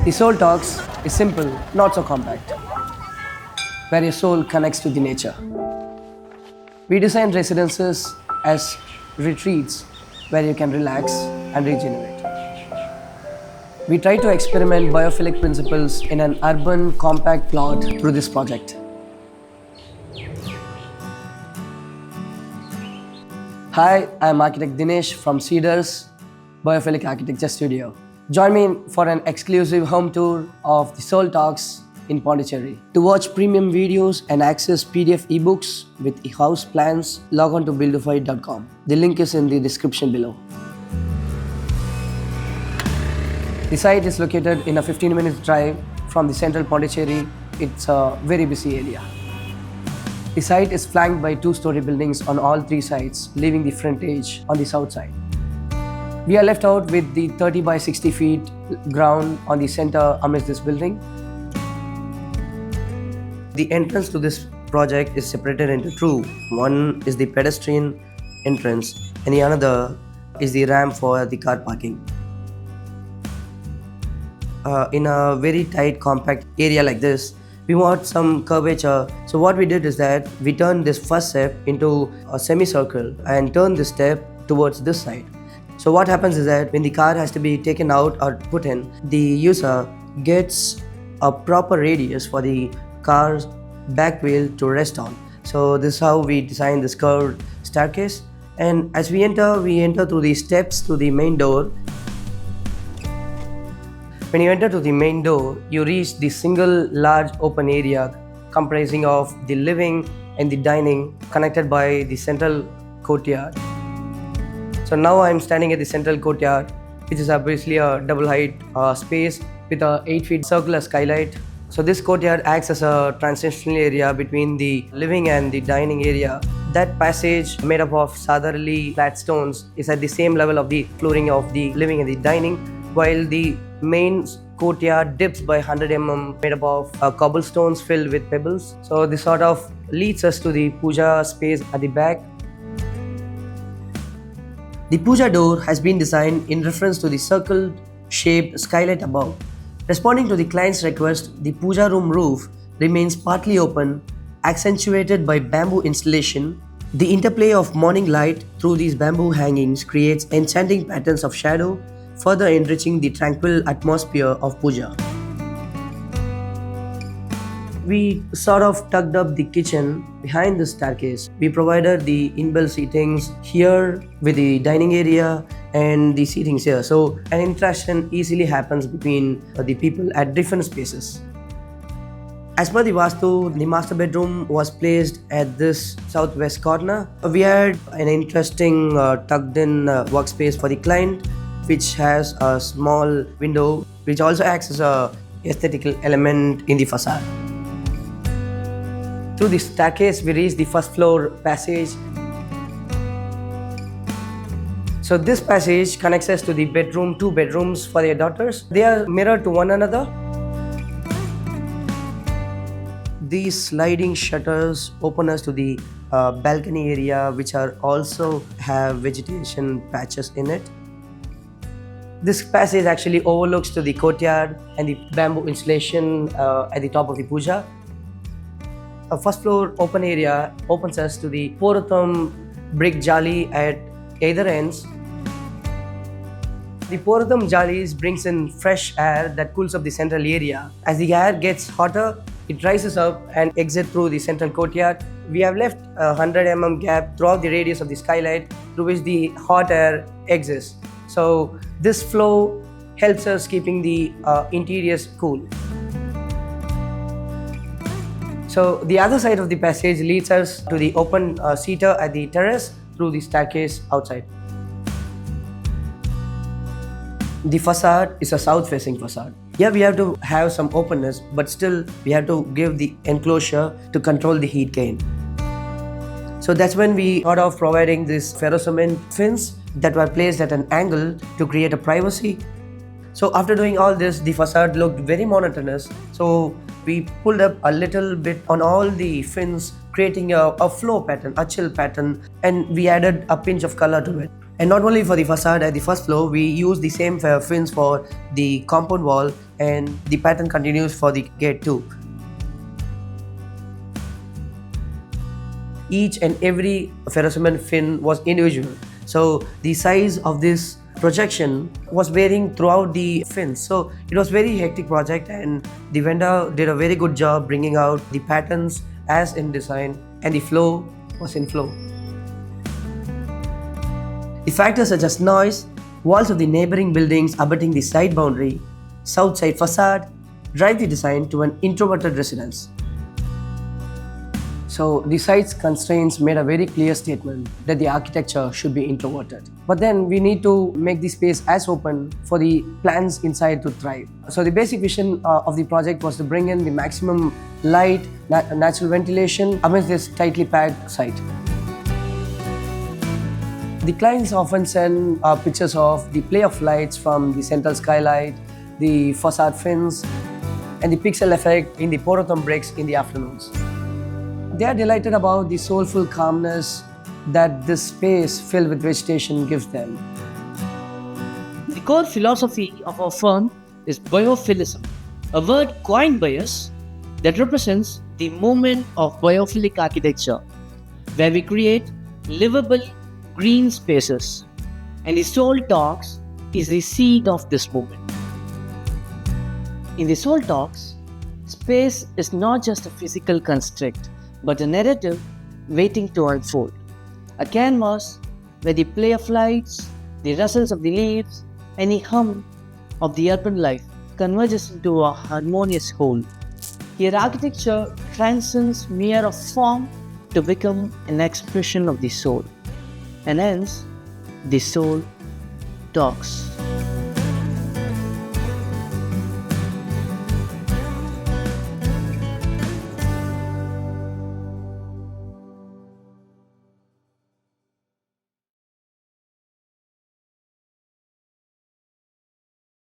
The Soul Talks is simple, not so compact, where your soul connects to the nature. We design residences as retreats where you can relax and regenerate. We try to experiment biophilic principles in an urban, compact plot through this project. Hi, I'm architect Dinesh from Cedars Biophilic Architecture Studio. Join me for an exclusive home tour of the Soul Talks in Pondicherry. To watch premium videos and access PDF ebooks with house plans, log on to buildofy.com. The link is in the description below. The site is located in a 15-minute drive from the central Pondicherry. It's a very busy area. The site is flanked by two-story buildings on all three sides, leaving the frontage on the south side. We are left out with the 30 by 60 feet ground on the center amidst this building. The entrance to this project is separated into two. One is the pedestrian entrance and the another is the ramp for the car parking. In a very tight, compact area like this, we want some curvature. So what we did is that we turned this first step into a semicircle and turned this step towards this side. So what happens is that when the car has to be taken out or put in, the user gets a proper radius for the car's back wheel to rest on. So this is how we designed this curved staircase. And as we enter through the steps to the main door. When you enter to the main door, you reach the single large open area comprising of the living and the dining connected by the central courtyard. So now I am standing at the central courtyard, which is obviously a double height space with a 8 feet circular skylight. So this courtyard acts as a transitional area between the living and the dining area. That passage made up of southerly flat stones is at the same level of the flooring of the living and the dining, while the main courtyard dips by 100 mm made up of cobblestones filled with pebbles. So this sort of leads us to the puja space at the back. The puja door has been designed in reference to the circle-shaped skylight above. Responding to the client's request, the puja room roof remains partly open, accentuated by bamboo installation. The interplay of morning light through these bamboo hangings creates enchanting patterns of shadow, further enriching the tranquil atmosphere of puja. We sort of tucked up the kitchen behind the staircase. We provided the inbuilt seatings here with the dining area and the seatings here. So an interaction easily happens between the people at different spaces. As per the Vastu, the master bedroom was placed at this southwest corner. We had an interesting tucked in workspace for the client, which has a small window which also acts as a aesthetical element in the facade. Through the staircase, we reach the first floor passage. So this passage connects us to the bedroom, two bedrooms for their daughters. They are mirrored to one another. These sliding shutters open us to the balcony area, which are also have vegetation patches in it. This passage actually overlooks to the courtyard and the bamboo installation at the top of the puja. A first floor open area opens us to the Poratham brick jali at either ends. The Poratham jalis brings in fresh air that cools up the central area. As the air gets hotter, it rises up and exits through the central courtyard. We have left a 100 mm gap throughout the radius of the skylight through which the hot air exits. So this flow helps us keeping the interiors cool. So the other side of the passage leads us to the open seater at the terrace through the staircase outside. The facade is a south-facing facade. Here we have to have some openness, but still we have to give the enclosure to control the heat gain. So that's when we thought of providing these ferrocement fins that were placed at an angle to create a privacy. So after doing all this, the facade looked very monotonous. So we pulled up a little bit on all the fins, creating a flow pattern, a chill pattern, and we added a pinch of color to it. And not only for the facade at the first floor, we use the same fins for the compound wall, and the pattern continues for the gate too. Each and every ferrocement fin was individual, so the size of this projection was varying throughout the fins. So it was very hectic project, and the vendor did a very good job bringing out the patterns as in design, and the flow was in flow. The factors such as noise, walls of the neighboring buildings abutting the side boundary, south side facade, drive the design to an introverted residence. So the site's constraints made a very clear statement that the architecture should be introverted. But then we need to make the space as open for the plants inside to thrive. So the basic vision of the project was to bring in the maximum light, natural ventilation amidst this tightly packed site. The clients often send pictures of the play of lights from the central skylight, the facade fins, and the pixel effect in the Atomberg bricks in the afternoons. They are delighted about the soulful calmness that this space filled with vegetation gives them. The core philosophy of our firm is biophilism, a word coined by us that represents the movement of biophilic architecture, where we create livable green spaces, and the Soul Talks is the seed of this movement. In the Soul Talks, space is not just a physical construct, but a narrative waiting to unfold. A canvas where the play of lights, the rustles of the leaves, and the hum of the urban life converges into a harmonious whole. Here architecture transcends mere of form to become an expression of the soul. And hence, the soul talks.